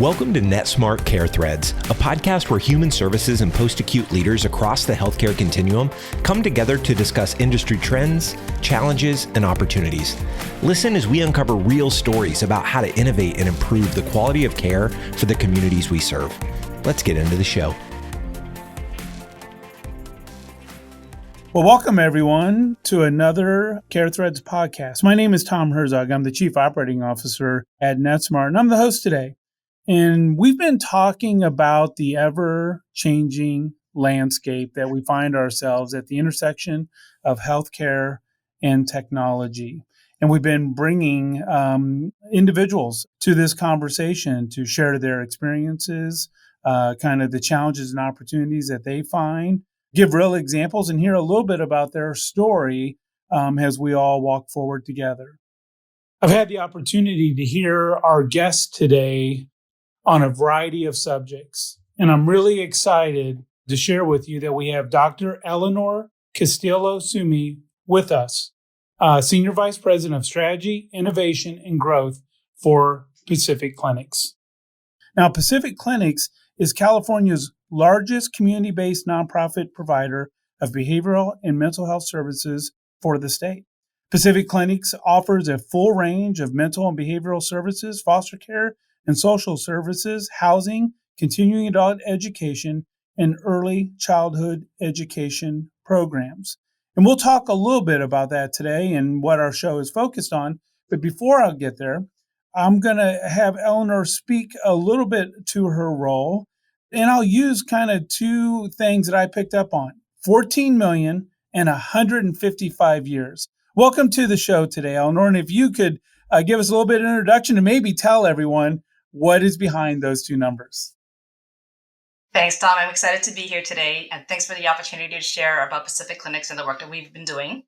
Welcome to NetSmart Care Threads, a podcast where human services and post-acute leaders across the healthcare continuum come together to discuss industry trends, challenges, and opportunities. Listen as we uncover real stories about how to innovate and improve the quality of care for the communities we serve. Let's get into the show. Well, welcome everyone to another Care Threads podcast. My name is Tom Herzog. I'm the Chief Operating Officer at NetSmart, and I'm the host today. And we've been talking about the ever-changing landscape that we find ourselves at the intersection of healthcare and technology. And we've been bringing individuals to this conversation to share their experiences, kind of the challenges and opportunities that they find, give real examples, and hear a little bit about their story as we all walk forward together. I've had the opportunity to hear our guests today on a variety of subjects. And I'm really excited to share with you that we have Dr. Eleanor Castillo-Sumi with us, Senior Vice President of Strategy, Innovation, and Growth for Pacific Clinics. Now, Pacific Clinics is California's largest community-based nonprofit provider of behavioral and mental health services for the state. Pacific Clinics offers a full range of mental and behavioral services, foster care, and social services, housing, continuing adult education, and early childhood education programs. And we'll talk a little bit about that today and what our show is focused on. But before I get there, I'm going to have Eleanor speak a little bit to her role. And I'll use kind of two things that I picked up on: 14 million and 155 years. Welcome to the show today, Eleanor. And if you could give us a little bit of introduction and maybe tell everyone what is behind those two numbers. Thanks, Tom. I'm excited to be here today, and thanks for the opportunity to share about Pacific Clinics and the work that we've been doing.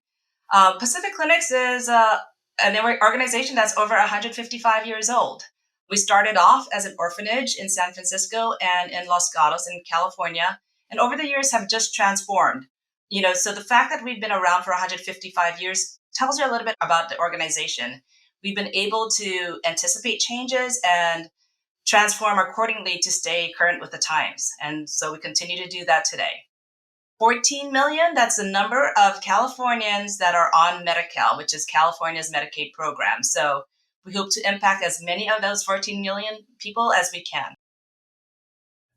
Pacific Clinics is an organization that's over 155 years old. We started off as an orphanage in San Francisco and in Los Gatos in California, and over the years have just transformed. So the fact that we've been around for 155 years tells you a little bit about the organization. We've been able to anticipate changes and transform accordingly to stay current with the times. And so we continue to do that today. 14 million, that's the number of Californians that are on Medi-Cal, which is California's Medicaid program. So we hope to impact as many of those 14 million people as we can.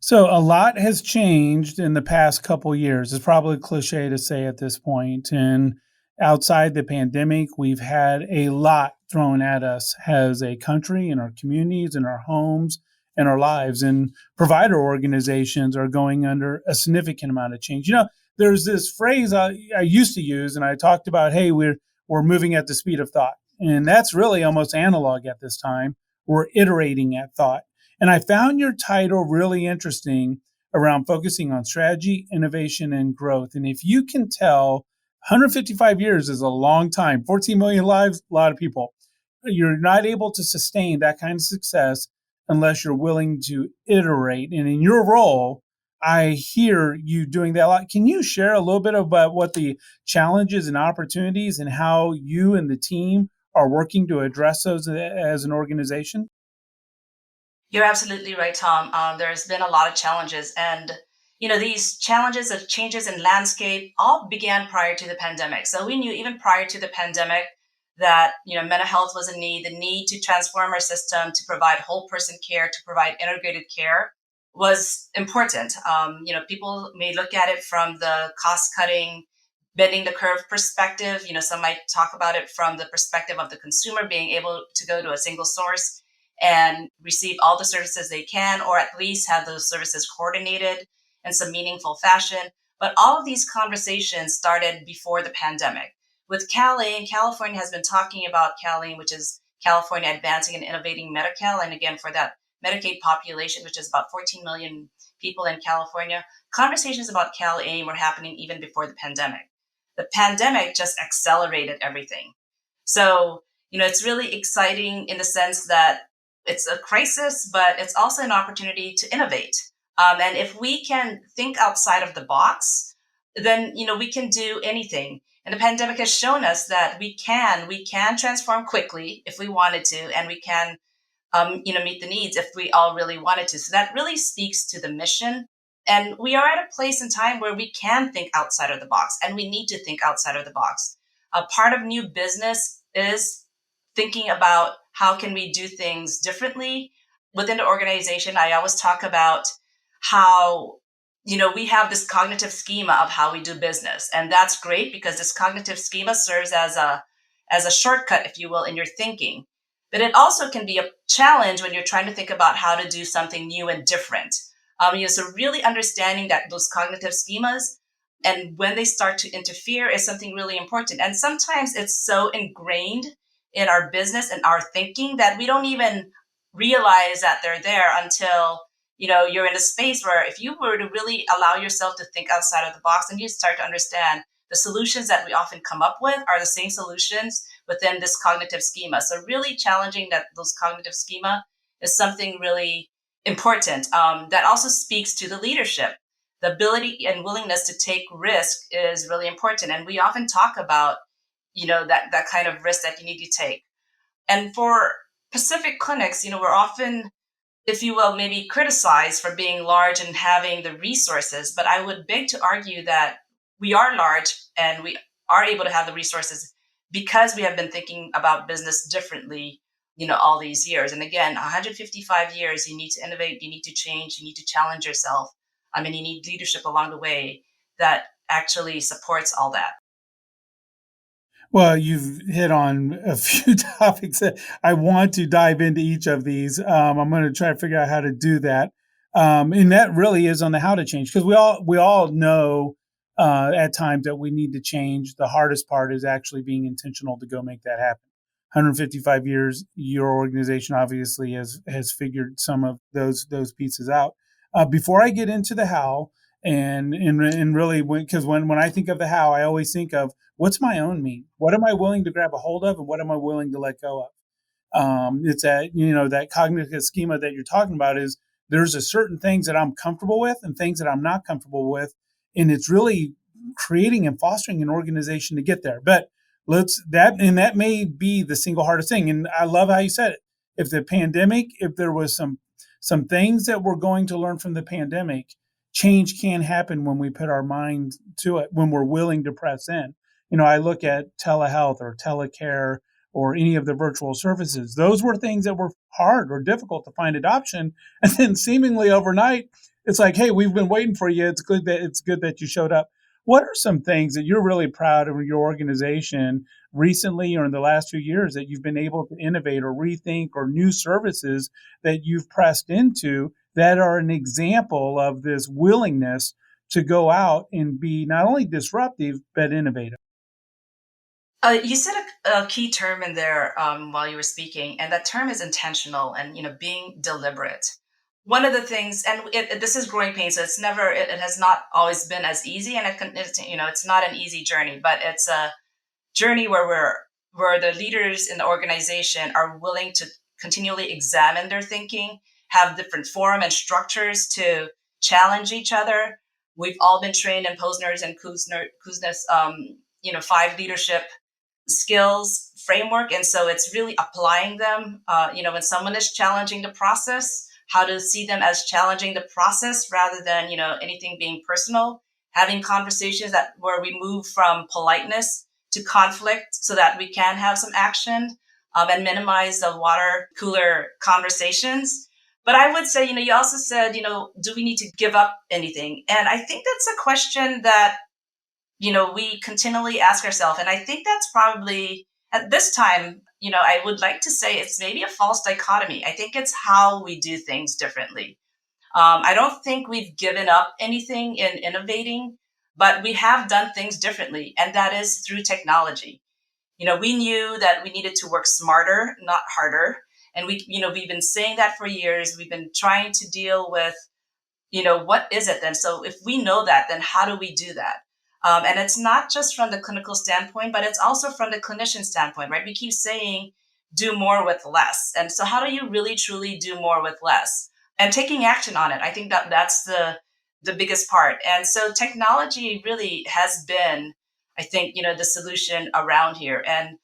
So a lot has changed in the past couple of years. It's probably cliche to say at this point. And outside the pandemic, we've had a lot thrown at us as a country, in our communities, in our homes, and our lives. And provider organizations are going under a significant amount of change. There's this phrase I used to use, and I talked about, hey, we're moving at the speed of thought. And that's really almost analog at this time. We're iterating at thought. And I found your title really interesting around focusing on strategy, innovation, and growth. And if you can tell, 155 years is a long time, 14 million lives, a lot of people. You're not able to sustain that kind of success unless you're willing to iterate. And in your role, I hear you doing that a lot. Can you share a little bit about what the challenges and opportunities and how you and the team are working to address those as an organization? You're absolutely right, Tom. There's been a lot of challenges, and these challenges of changes in landscape all began prior to the pandemic. So we knew even prior to the pandemic that mental health was a need. The need to transform our system to provide whole person care, to provide integrated care, was important. People may look at it from the cost cutting, bending the curve perspective. Some might talk about it from the perspective of the consumer being able to go to a single source and receive all the services they can, or at least have those services coordinated in some meaningful fashion. But all of these conversations started before the pandemic. With CalAIM, California has been talking about CalAIM, which is California Advancing and Innovating Medi-Cal. And again, for that Medicaid population, which is about 14 million people in California, conversations about CalAIM were happening even before the pandemic. The pandemic just accelerated everything. So, it's really exciting in the sense that it's a crisis, but it's also an opportunity to innovate. And if we can think outside of the box, then, we can do anything. And the pandemic has shown us that we can transform quickly if we wanted to, and we can meet the needs if we all really wanted to. So that really speaks to the mission. And we are at a place in time where we can think outside of the box, and we need to think outside of the box. A part of new business is thinking about how can we do things differently within the organization. I always talk about how we have this cognitive schema of how we do business, and that's great because this cognitive schema serves as a shortcut, if you will, in your thinking. But it also can be a challenge when you're trying to think about how to do something new and different. So really understanding that those cognitive schemas and when they start to interfere is something really important. And sometimes it's so ingrained in our business and our thinking that we don't even realize that they're there until you're in a space where if you were to really allow yourself to think outside of the box, and you start to understand the solutions that we often come up with are the same solutions within this cognitive schema. So really challenging that those cognitive schema is something really important. That also speaks to the leadership. The ability and willingness to take risk is really important. And we often talk about, that kind of risk that you need to take. And for Pacific clinics, we're often, if you will, maybe criticized for being large and having the resources. But I would beg to argue that we are large and we are able to have the resources because we have been thinking about business differently, all these years. And again, 155 years, you need to innovate, you need to change, you need to challenge yourself. I mean, you need leadership along the way that actually supports all that. Well, you've hit on a few topics that I want to dive into each of these. I'm going to try to figure out how to do that. And that really is on the how to change, because we all know at times that we need to change. The hardest part is actually being intentional to go make that happen. 155 years, your organization obviously has figured some of those pieces out. Before I get into the how, and really, because when I think of the how, I always think of what's my own mean. What am I willing to grab a hold of, and what am I willing to let go of? It's that cognitive schema that you're talking about is there's a certain things that I'm comfortable with and things that I'm not comfortable with, and it's really creating and fostering an organization to get there. But that may be the single hardest thing. And I love how you said it. If there was some things that we're going to learn from the pandemic, change can happen when we put our mind to it, when we're willing to press in. I look at telehealth or telecare or any of the virtual services. Those were things that were hard or difficult to find adoption. And then seemingly overnight, it's like, hey, we've been waiting for you. It's good that you showed up. What are some things that you're really proud of your organization recently or in the last few years that you've been able to innovate or rethink, or new services that you've pressed into that are an example of this willingness to go out and be not only disruptive, but innovative? You said a key term in there while you were speaking, and that term is intentional and being deliberate. One of the things, and this is growing pain, so it has not always been as easy, and it's not an easy journey, but it's a journey where the leaders in the organization are willing to continually examine their thinking, have different forum and structures to challenge each other. We've all been trained in Posner's and Kuznets, 5 leadership skills framework. And so it's really applying them, when someone is challenging the process, how to see them as challenging the process rather than, anything being personal, having conversations where we move from politeness to conflict so that we can have some action, and minimize the water cooler conversations. But I would say, you also said, do we need to give up anything? And I think that's a question that we continually ask ourselves. And I think that's probably at this time, I would like to say it's maybe a false dichotomy. I think it's how we do things differently. I don't think we've given up anything in innovating, but we have done things differently. And that is through technology. We knew that we needed to work smarter, not harder. And we've been saying that for years. We've been trying to deal with what is it then? So if we know that, then how do we do that? And it's not just from the clinical standpoint, but it's also from the clinician standpoint, right? We keep saying do more with less. And so how do you really, truly do more with less? And taking action on it. I think that's the biggest part. And so technology really has been, I think, the solution around here. And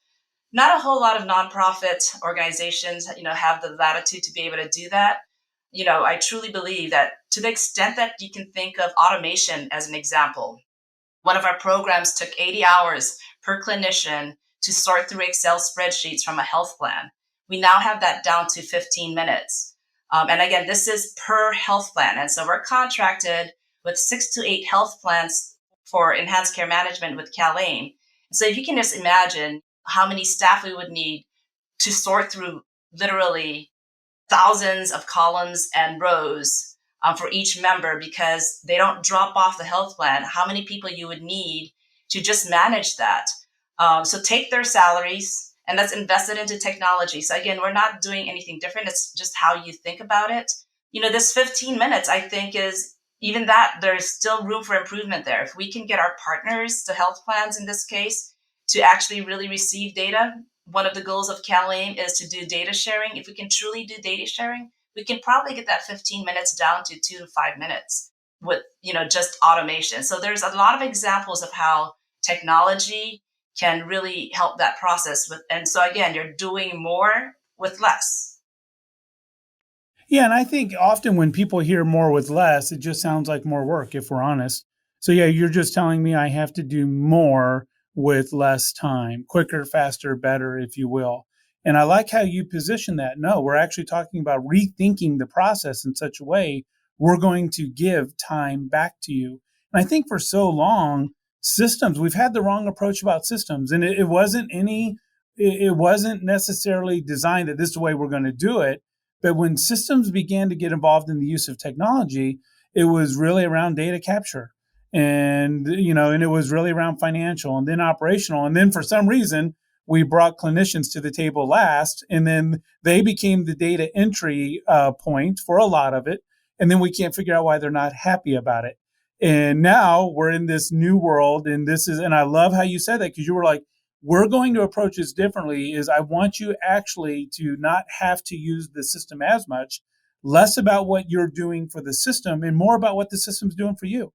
Not a whole lot of nonprofit organizations, have the latitude to be able to do that. I truly believe that to the extent that you can think of automation as an example, one of our programs took 80 hours per clinician to sort through Excel spreadsheets from a health plan. We now have that down to 15 minutes. And again, this is per health plan. And so we're contracted with 6 to 8 health plans for enhanced care management with CalAIM. So if you can just imagine how many staff we would need to sort through literally thousands of columns and rows for each member because they don't drop off the health plan, how many people you would need to just manage that. So take their salaries and let's invest it into technology. So again, we're not doing anything different. It's just how you think about it. This 15 minutes, I think, is even that there's still room for improvement there. If we can get our partners, the health plans in this case, to actually really receive data, one of the goals of CalAIM is to do data sharing. If we can truly do data sharing, we can probably get that 15 minutes down to 2 to 5 minutes with, just automation. So there's a lot of examples of how technology can really help that process and so again, you're doing more with less. Yeah, and I think often when people hear more with less, it just sounds like more work, if we're honest. So yeah, you're just telling me I have to do more with less time, quicker, faster, better, if you will. And I like how you position that. No, we're actually talking about rethinking the process in such a way we're going to give time back to you. And I think for so long, systems, we've had the wrong approach about systems. And it wasn't necessarily designed that this is the way we're going to do it. But when systems began to get involved in the use of technology, it was really around data capture and it was really around financial and then operational. And then for some reason, we brought clinicians to the table last, and then they became the data entry point for a lot of it. And then we can't figure out why they're not happy about it. And now we're in this new world. And I love how you said that because you were like, we're going to approach this differently is I want you actually to not have to use the system as much, less about what you're doing for the system and more about what the system's doing for you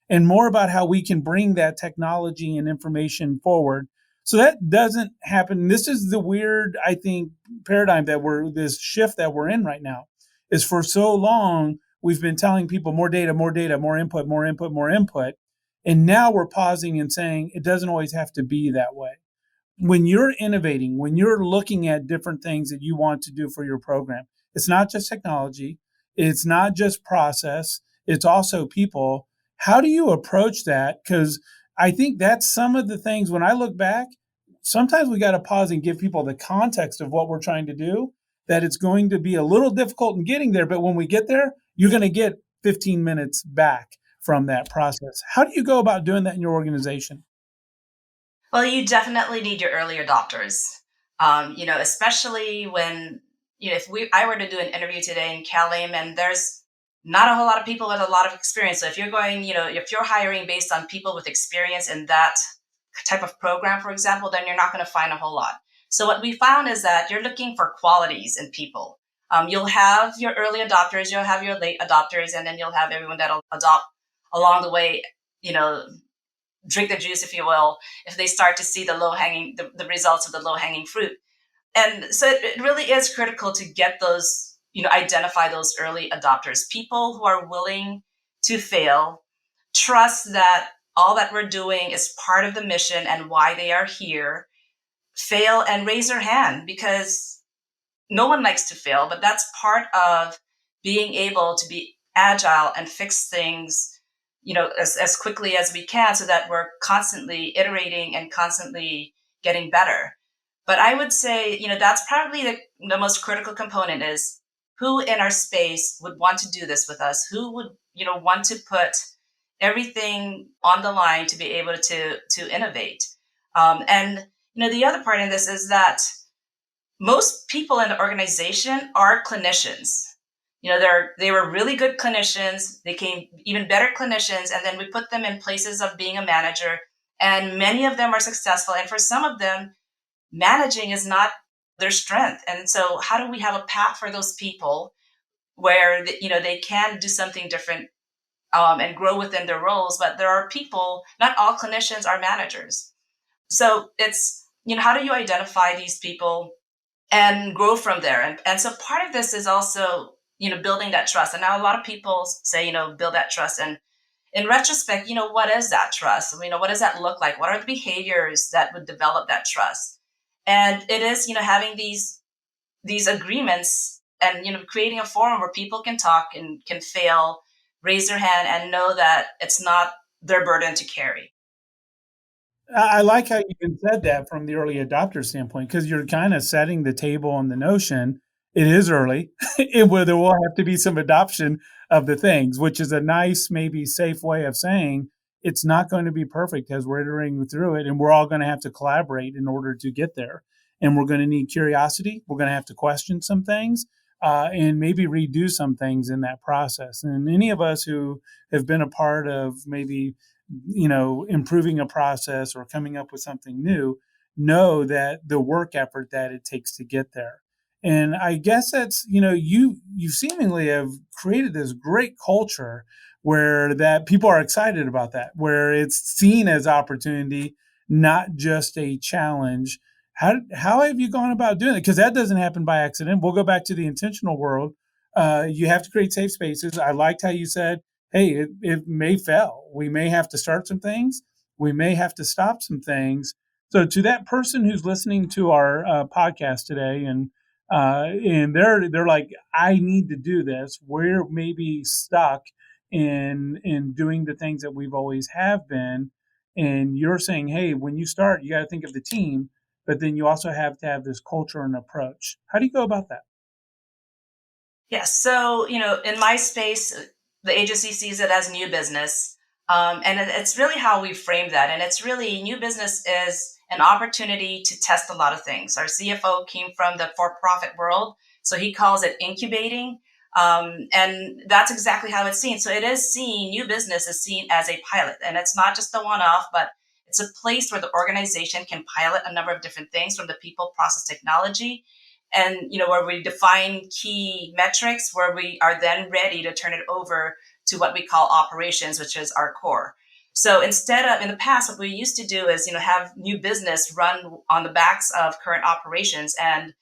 and more about how we can bring that technology and information forward. So that doesn't happen. This is the weird, I think, paradigm this shift that we're in right now is for so long, we've been telling people more data, more input, more input, more input. And now we're pausing and saying it doesn't always have to be that way. When you're innovating, when you're looking at different things that you want to do for your program, it's not just technology, it's not just process, it's also people. How do you approach that? Because I think that's some of the things when I look back, sometimes we got to pause and give people the context of what we're trying to do, that it's going to be a little difficult in getting there. But when we get there, you're going to get 15 minutes back from that process. How do you go about doing that in your organization? Well, you definitely need your early adopters. Especially when, if I were to do an interview today in CalAIM and there's not a whole lot of people with a lot of experience. So if you're going, if you're hiring based on people with experience in that type of program, for example, then you're not going to find a whole lot. So what we found is that you're looking for qualities in people. You'll have your early adopters, you'll have your late adopters, and then you'll have everyone that'll adopt along the way, you know, drink the juice, if you will, if they start to see the results of the low hanging fruit. And so it really is critical to get those, identify those early adopters, people who are willing to fail, trust that all that we're doing is part of the mission and why they are here, fail and raise their hand because no one likes to fail, but that's part of being able to be agile and fix things, as quickly as we can so that we're constantly iterating and constantly getting better. But I would say, that's probably the most critical component is who in our space would want to do this with us? Who would, want to put everything on the line to be able to innovate? The other part in this is that most people in the organization are clinicians. They were really good clinicians. They became even better clinicians, and then we put them in places of being a manager. And many of them are successful, and for some of them, managing is not their strength. And so, how do we have a path for those people where they can do something different and grow within their roles? But there are people. Not all clinicians are managers. So it's how do you identify these people and grow from there? And so part of this is also, building that trust. And now a lot of people say, build that trust. And in retrospect, what is that trust? What does that look like? What are the behaviors that would develop that trust? And it is, having these agreements and, creating a forum where people can talk and can fail, raise their hand, and know that it's not their burden to carry. I like how you even said that from the early adopter standpoint, because you're kind of setting the table on the notion it is early, and where there will have to be some adoption of the things, which is a nice, maybe safe way of saying it's not going to be perfect as we're iterating through it, and we're all going to have to collaborate in order to get there. And we're going to need curiosity. We're going to have to question some things, and maybe redo some things in that process. And any of us who have been a part of maybe improving a process or coming up with something new, know that the work effort that it takes to get there. And I guess that's, you seemingly have created this great culture where that people are excited about that, where it's seen as opportunity, not just a challenge. How have you gone about doing it? Because that doesn't happen by accident. We'll go back to the intentional world. You have to create safe spaces. I liked how you said, hey, it may fail. We may have to start some things. We may have to stop some things. So to that person who's listening to our podcast today, and they're like, I need to do this. We're maybe stuck in doing the things that we've always have been. And you're saying, hey, when you start, you got to think of the team, but then you also have to have this culture and approach. How do you go about that? Yes. So, in my space, the agency sees it as new business. And it's really how we frame that. And it's really new business is an opportunity to test a lot of things. Our CFO came from the for profit world, so he calls it incubating. And that's exactly how it's seen. So it is seen, new business is seen as a pilot. And it's not just a one off, but it's a place where the organization can pilot a number of different things from the people, process, technology, and where we define key metrics where we are then ready to turn it over to what we call operations, which is our core. So instead of in the past, what we used to do is have new business run on the backs of current operations. And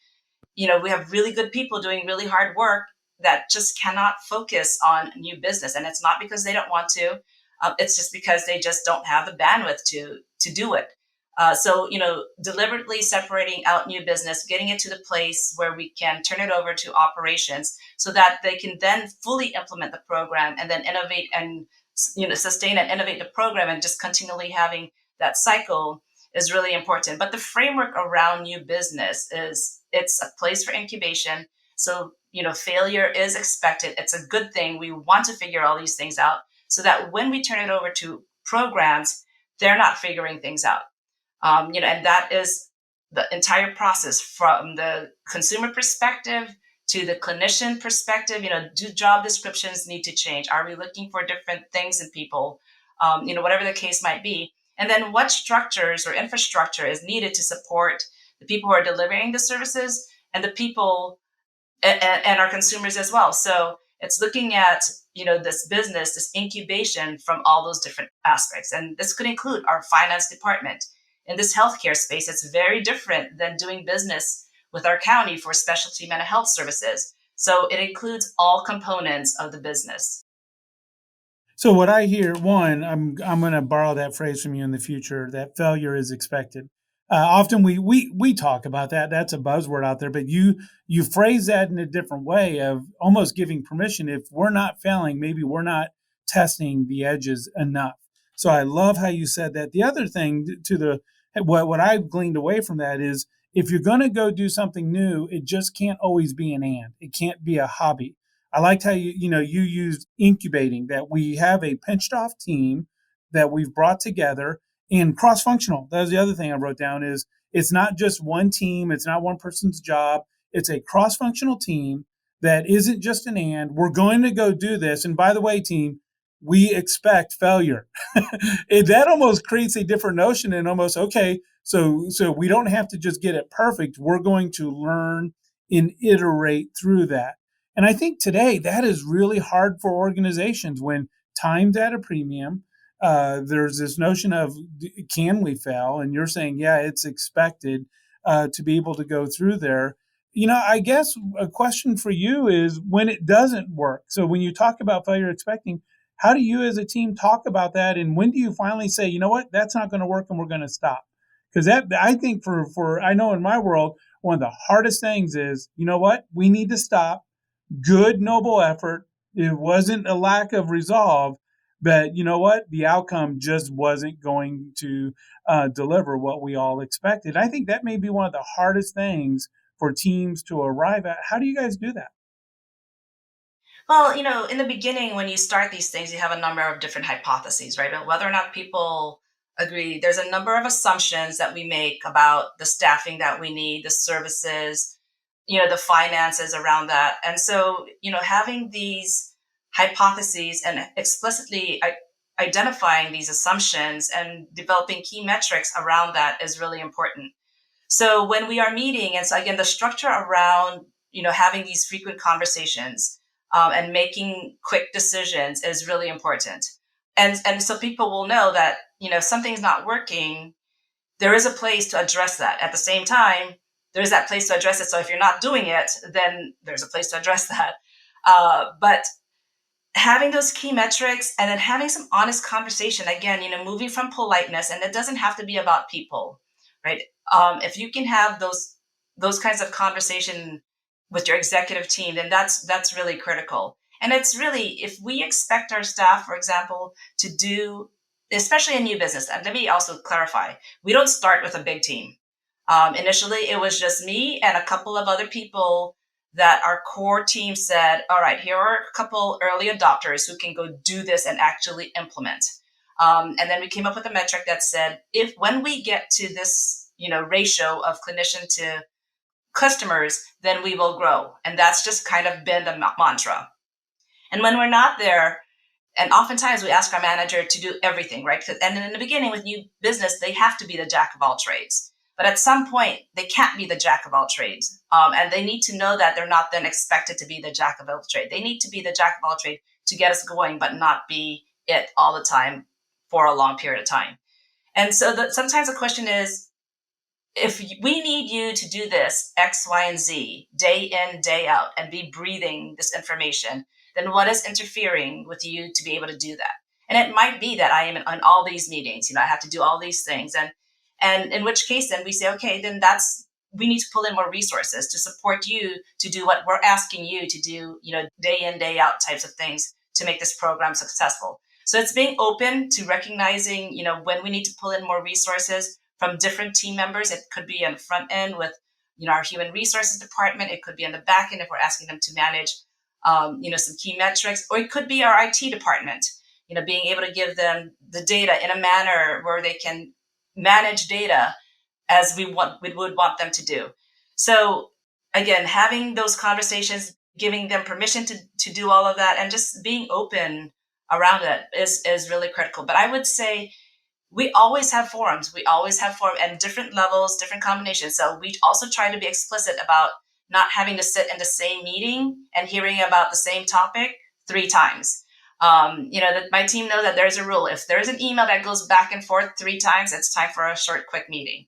we have really good people doing really hard work that just cannot focus on new business. And it's not because they don't want to, it's just because they just don't have the bandwidth to do it. So, deliberately separating out new business, getting it to the place where we can turn it over to operations so that they can then fully implement the program and then innovate and, sustain and innovate the program, and just continually having that cycle is really important. But the framework around new business is it's a place for incubation. So, failure is expected. It's a good thing. We want to figure all these things out so that when we turn it over to programs, they're not figuring things out. And that is the entire process from the consumer perspective to the clinician perspective. Do job descriptions need to change? Are we looking for different things in people? Whatever the case might be. And then what structures or infrastructure is needed to support the people who are delivering the services and the people and our consumers as well. So it's looking at this business, this incubation from all those different aspects, and this could include our finance department. In this healthcare space, it's very different than doing business with our county for specialty mental health services. So it includes all components of the business. So what I hear, one, I'm going to borrow that phrase from you in the future, that failure is expected. Often we talk about that. That's a buzzword out there, but you phrase that in a different way of almost giving permission. If we're not failing, maybe we're not testing the edges enough. So I love how you said that. The other thing to the what I've gleaned away from that is if you're going to go do something new, it just can't always be an and. It can't be a hobby. I liked how you used incubating, that we have a pinched off team that we've brought together and cross functional. That was the other thing I wrote down is it's not just one team. It's not one person's job. It's a cross functional team that isn't just an and. We're going to go do this. And by the way, team, we expect failure. That almost creates a different notion and almost, okay, so we don't have to just get it perfect. We're going to learn and iterate through that. And I think today that is really hard for organizations when time's at a premium. there's this notion of can we fail? And you're saying, yeah, it's expected to be able to go through there. I guess a question for you is when it doesn't work. So when you talk about failure expecting, how do you as a team talk about that? And when do you finally say, you know what, that's not going to work and we're going to stop? Because that, I think for I know in my world, one of the hardest things is, you know what, we need to stop. Good, noble effort. It wasn't a lack of resolve, but you know what? The outcome just wasn't going to deliver what we all expected. I think that may be one of the hardest things for teams to arrive at. How do you guys do that? Well, in the beginning, when you start these things, you have a number of different hypotheses, right? But whether or not people agree, there's a number of assumptions that we make about the staffing that we need, the services, the finances around that. And so, having these hypotheses and explicitly identifying these assumptions and developing key metrics around that is really important. So when we are meeting, and so again, the structure around, having these frequent conversations and making quick decisions is really important. And so people will know that, if something's not working, there is a place to address that. At the same time, there's that place to address it. So if you're not doing it, then there's a place to address that. But having those key metrics and then having some honest conversation, again, moving from politeness, and it doesn't have to be about people, right? If you can have those kinds of conversation with your executive team, then that's really critical. And it's really, if we expect our staff, for example, to do, especially in new business, and let me also clarify, we don't start with a big team. Initially, it was just me and a couple of other people that our core team said, all right, here are a couple early adopters who can go do this and actually implement. And then we came up with a metric that said, if when we get to this, ratio of clinician to customers, then we will grow. And that's just kind of been the mantra. And when we're not there, and oftentimes we ask our manager to do everything, right? And in the beginning with new business, they have to be the jack of all trades. But at some point, they can't be the jack of all trades. And they need to know that they're not then expected to be the jack of all trade. They need to be the jack of all trade to get us going, but not be it all the time for a long period of time. And so sometimes the question is, if we need you to do this X, Y, and Z day in, day out, and be breathing this information, then what is interfering with you to be able to do that? And it might be that I am on all these meetings, I have to do all these things. And in which case then we say, okay, then we need to pull in more resources to support you to do what we're asking you to do, day in, day out types of things to make this program successful. So it's being open to recognizing, when we need to pull in more resources from different team members. It could be on the front end with, our human resources department. It could be on the back end if we're asking them to manage, some key metrics, or it could be our IT department, being able to give them the data in a manner where they can manage data as we would want them to do. So again, having those conversations, giving them permission to do all of that, and just being open around it is really critical. But I would say we always have forums. We always have forums and different levels, different combinations. So we also try to be explicit about not having to sit in the same meeting and hearing about the same topic 3 times. That my team knows that there's a rule. If there's an email that goes back and forth 3 times, it's time for a short, quick meeting.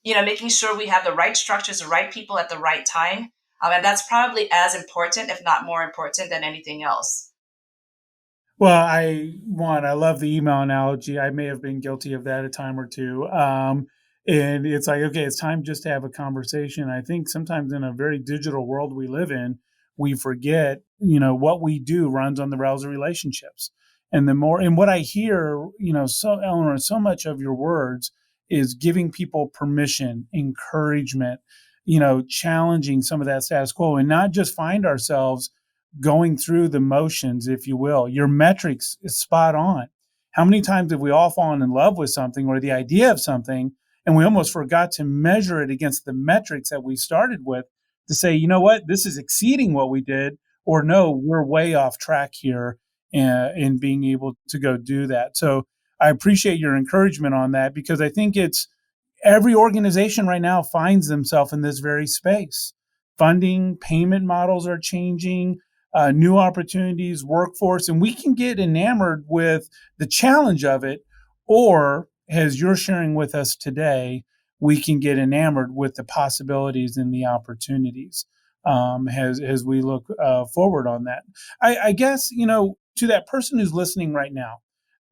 Making sure we have the right structures, the right people at the right time. And that's probably as important, if not more important than anything else. Well, I love the email analogy. I may have been guilty of that a time or two. And it's like, okay, it's time just to have a conversation. I think sometimes in a very digital world we live in, we forget, what we do runs on the rails of relationships. And what I hear, so Eleanor, so much of your words is giving people permission, encouragement, challenging some of that status quo and not just find ourselves going through the motions, if you will. Your metrics is spot on. How many times have we all fallen in love with something or the idea of something, and we almost forgot to measure it against the metrics that we started with to say, you know what, this is exceeding what we did, or no, we're way off track here in being able to go do that. So I appreciate your encouragement on that because I think it's every organization right now finds themselves in this very space. Funding, payment models are changing. new opportunities, workforce, and we can get enamored with the challenge of it. Or, as you're sharing with us today, we can get enamored with the possibilities and the opportunities as we look forward on that. I guess, to that person who's listening right now,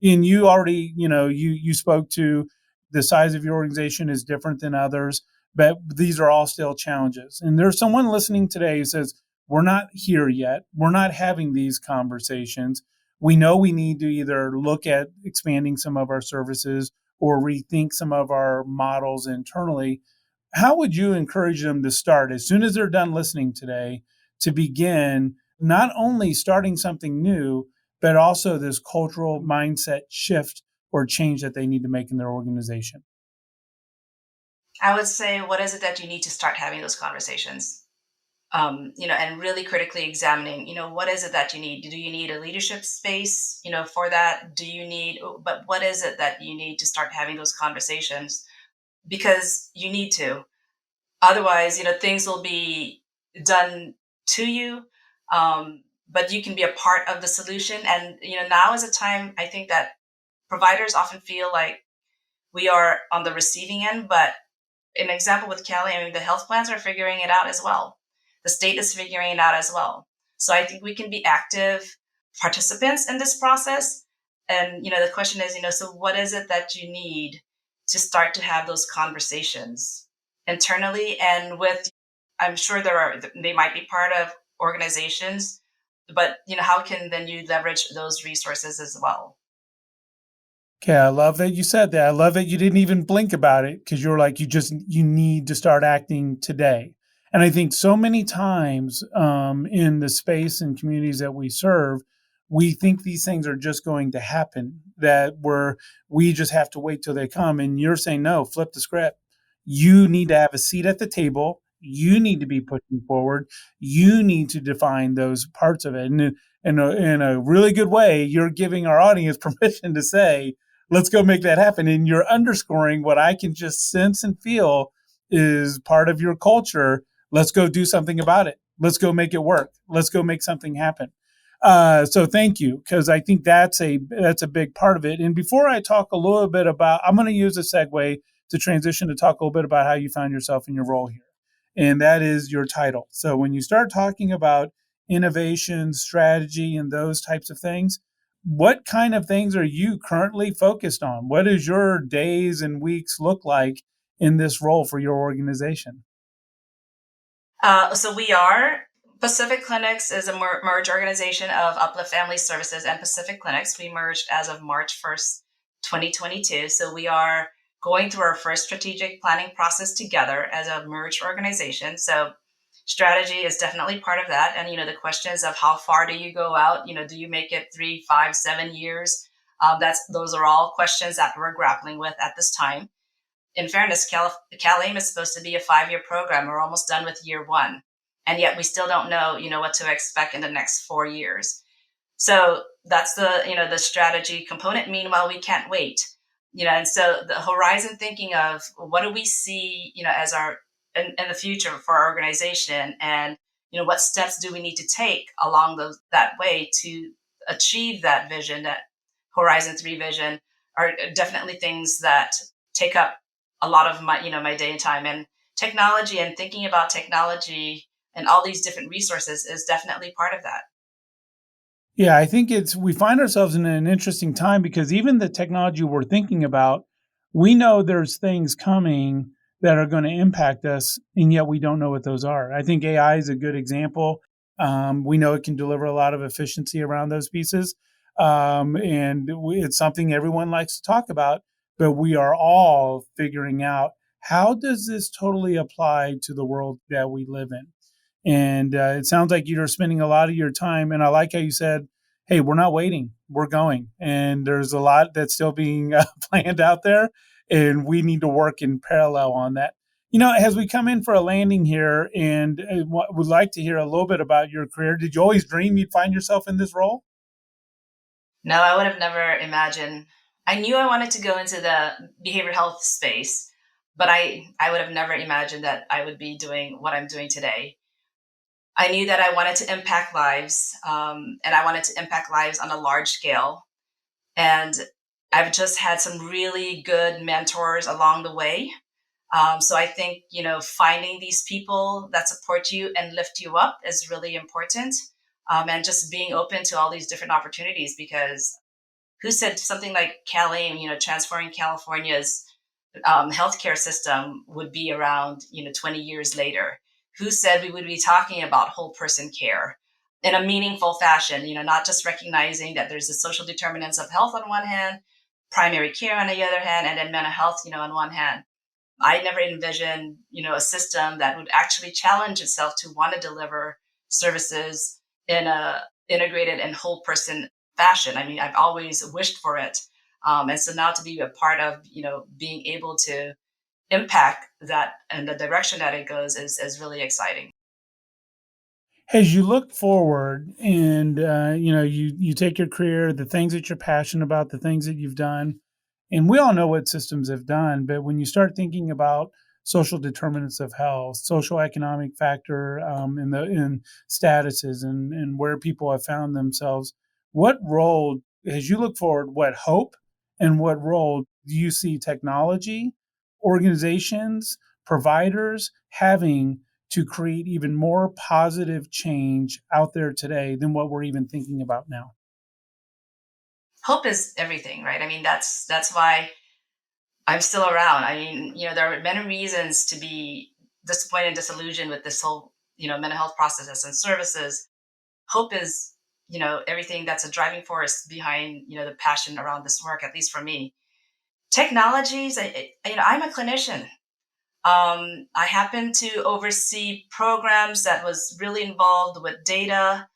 and you already, you spoke to the size of your organization is different than others, but these are all still challenges. And there's someone listening today who says, we're not here yet. We're not having these conversations. We know we need to either look at expanding some of our services or rethink some of our models internally. How would you encourage them to start as soon as they're done listening today to begin not only starting something new, but also this cultural mindset shift or change that they need to make in their organization? I would say, what is it that you need to start having those conversations? And really critically examining, what is it that you need? Do you need a leadership space, for that? But what is it that you need to start having those conversations? Because you need to. Otherwise, things will be done to you. But you can be a part of the solution. And, now is a time I think that providers often feel like we are on the receiving end, but an example with Cali, I mean, the health plans are figuring it out as well. The state is figuring it out as well. So I think we can be active participants in this process. And, the question is, so what is it that you need to start to have those conversations internally and with, I'm sure they might be part of organizations, but, how can then you leverage those resources as well? Okay, I love that you said that. I love that you didn't even blink about it because you're like, you need to start acting today. And I think so many times in the space and communities that we serve, we think these things are just going to happen, that we just have to wait till they come. And you're saying, no, flip the script. You need to have a seat at the table. You need to be pushing forward. You need to define those parts of it. And in a really good way, you're giving our audience permission to say, let's go make that happen. And you're underscoring what I can just sense and feel is part of your culture. Let's go do something about it. Let's go make it work. Let's go make something happen. So thank you, because I think that's a big part of it. And before I talk a little bit about, I'm going to use a segue to transition to talk a little bit about how you found yourself in your role here, and that is your title. So when you start talking about innovation, strategy, and those types of things, what kind of things are you currently focused on? What does your days and weeks look like in this role for your organization? So we are Pacific Clinics is a merged organization of Uplift Family Services and Pacific Clinics. We merged as of March 1st, 2022. So we are going through our first strategic planning process together as a merged organization. So strategy is definitely part of that. And, the questions of how far do you go out? Do you make it 3, 5, 7 years? Those are all questions that we're grappling with at this time. In fairness, CalAIM is supposed to be a 5-year program. We're almost done with year one. And yet we still don't know, what to expect in the next 4 years. So that's the strategy component. Meanwhile, we can't wait, and so the horizon thinking of what do we see, as in the future for our organization, and, what steps do we need to take along that way to achieve that vision, that Horizon 3 vision, are definitely things that take up a lot of my day and time. And technology and thinking about technology and all these different resources is definitely part of that. Yeah, I think we find ourselves in an interesting time because even the technology we're thinking about, we know there's things coming that are going to impact us, and yet we don't know what those are. I think AI is a good example. We know it can deliver a lot of efficiency around those pieces, and it's something everyone likes to talk about. But we are all figuring out, how does this totally apply to the world that we live in? And it sounds like you're spending a lot of your time. And I like how you said, hey, we're not waiting, we're going. And there's a lot that's still being planned out there. And we need to work in parallel on that. As we come in for a landing here, and would like to hear a little bit about your career. Did you always dream you'd find yourself in this role? No, I would have never imagined. I knew I wanted to go into the behavioral health space, but I would have never imagined that I would be doing what I'm doing today. I knew that I wanted to impact lives, and I wanted to impact lives on a large scale. And I've just had some really good mentors along the way. So I think, finding these people that support you and lift you up is really important. And just being open to all these different opportunities, because who said something like Cali, transforming California's healthcare system would be around, 20 years later? Who said we would be talking about whole person care in a meaningful fashion, not just recognizing that there's the social determinants of health on one hand, primary care on the other hand, and then mental health, on one hand. I never envisioned, a system that would actually challenge itself to want to deliver services in a integrated and whole person fashion. I mean, I've always wished for it. And so now to be a part of, being able to impact that and the direction that it goes is really exciting. As you look forward and you take your career, the things that you're passionate about, the things that you've done, and we all know what systems have done, but when you start thinking about social determinants of health, social economic factor in statuses and where people have found themselves, what role, as you look forward, what hope and what role do you see technology, organizations, providers having to create even more positive change out there today than what we're even thinking about now? Hope is everything, right? I mean, that's why I'm still around. I mean, there are many reasons to be disappointed and disillusioned with this whole, mental health processes and services. Hope is, everything that's a driving force behind, the passion around this work, at least for me. Technologies, I'm a clinician. I happen to oversee programs that was really involved with data.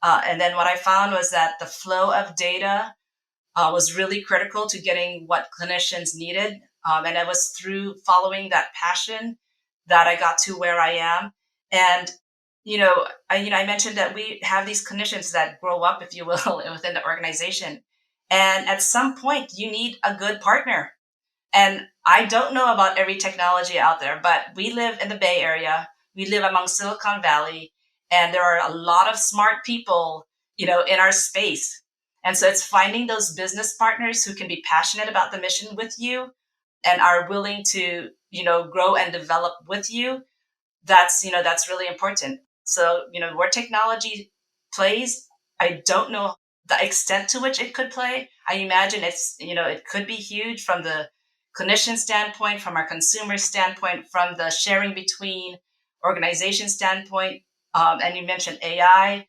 And then what I found was that the flow of data was really critical to getting what clinicians needed. And it was through following that passion that I got to where I am. And I mentioned that we have these clinicians that grow up, if you will, within the organization. And at some point, you need a good partner. And I don't know about every technology out there, but we live in the Bay Area. We live among Silicon Valley, and there are a lot of smart people, in our space. And so it's finding those business partners who can be passionate about the mission with you and are willing to, grow and develop with you. That's really important. So where technology plays, I don't know the extent to which it could play. I imagine it could be huge from the clinician standpoint, from our consumer standpoint, from the sharing between organization standpoint. And you mentioned AI.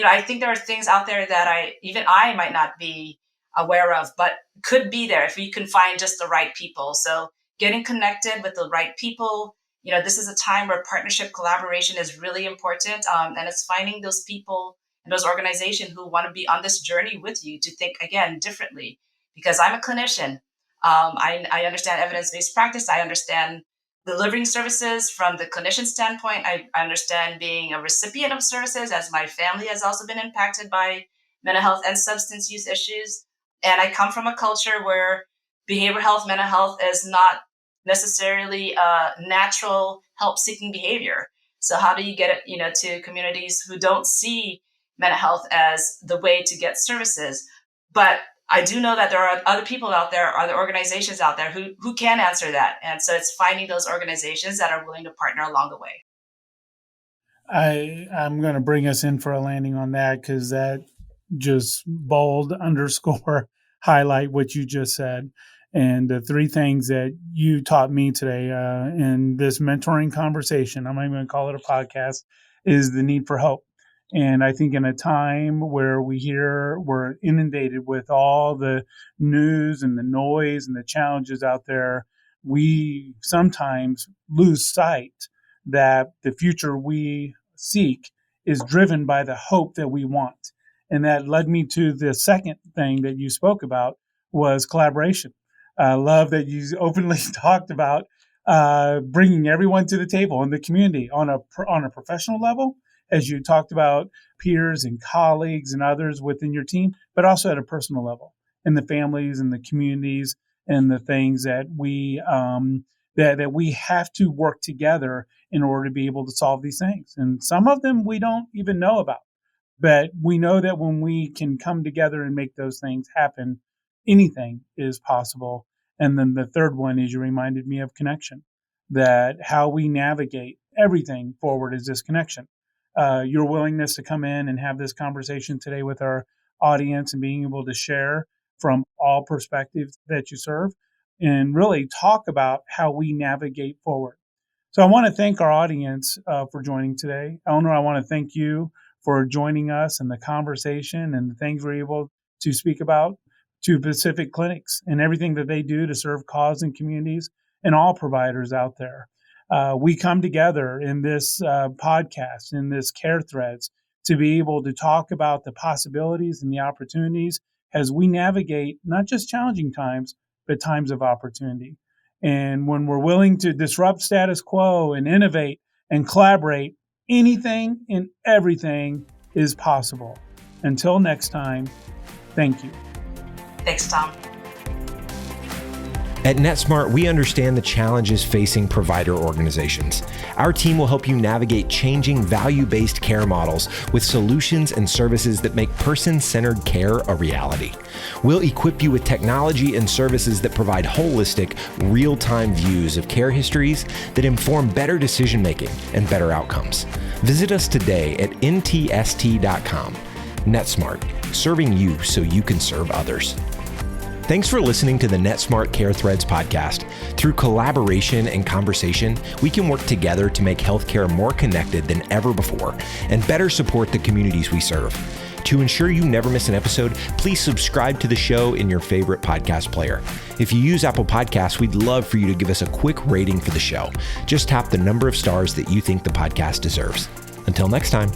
I think there are things out there that I might not be aware of, but could be there if we can find just the right people. So getting connected with the right people, this is a time where partnership collaboration is really important. And it's finding those people and those organizations who want to be on this journey with you to think again differently. Because I'm a clinician, I understand evidence-based practice. I understand delivering services from the clinician standpoint. I understand being a recipient of services, as my family has also been impacted by mental health and substance use issues. And I come from a culture where behavioral health, mental health is not necessarily a natural help seeking behavior. So how do you get it, to communities who don't see mental health as the way to get services? But I do know that there are other people out there, other organizations out there who can answer that. And so it's finding those organizations that are willing to partner along the way. I'm going to bring us in for a landing on that because that just bold underscore highlight what you just said. And the three things that you taught me today in this mentoring conversation, I'm not even going to call it a podcast, is the need for hope. And I think in a time where we're inundated with all the news and the noise and the challenges out there, we sometimes lose sight that the future we seek is driven by the hope that we want. And that led me to the second thing that you spoke about was collaboration. I love that you openly talked about bringing everyone to the table in the community on a professional level, as you talked about peers and colleagues and others within your team, but also at a personal level in the families and the communities and the things that that we have to work together in order to be able to solve these things. And some of them we don't even know about. But we know that when we can come together and make those things happen, anything is possible. And then the third one is you reminded me of connection, that how we navigate everything forward is this connection. Your willingness to come in and have this conversation today with our audience and being able to share from all perspectives that you serve and really talk about how we navigate forward. So I want to thank our audience for joining today. Eleanor, I want to thank you for joining us in the conversation and the things we're able to speak about to Pacific Clinics and everything that they do to serve cause and communities and all providers out there. We come together in this podcast, in this Care Threads, to be able to talk about the possibilities and the opportunities as we navigate not just challenging times, but times of opportunity. And when we're willing to disrupt status quo and innovate and collaborate, anything and everything is possible. Until next time, thank you. Thanks, Tom. At NetSmart, we understand the challenges facing provider organizations. Our team will help you navigate changing value-based care models with solutions and services that make person-centered care a reality. We'll equip you with technology and services that provide holistic, real-time views of care histories that inform better decision-making and better outcomes. Visit us today at ntst.com. NetSmart, serving you so you can serve others. Thanks for listening to the NetSmart Care Threads podcast. Through collaboration and conversation, we can work together to make healthcare more connected than ever before and better support the communities we serve. To ensure you never miss an episode, please subscribe to the show in your favorite podcast player. If you use Apple Podcasts, we'd love for you to give us a quick rating for the show. Just tap the number of stars that you think the podcast deserves. Until next time.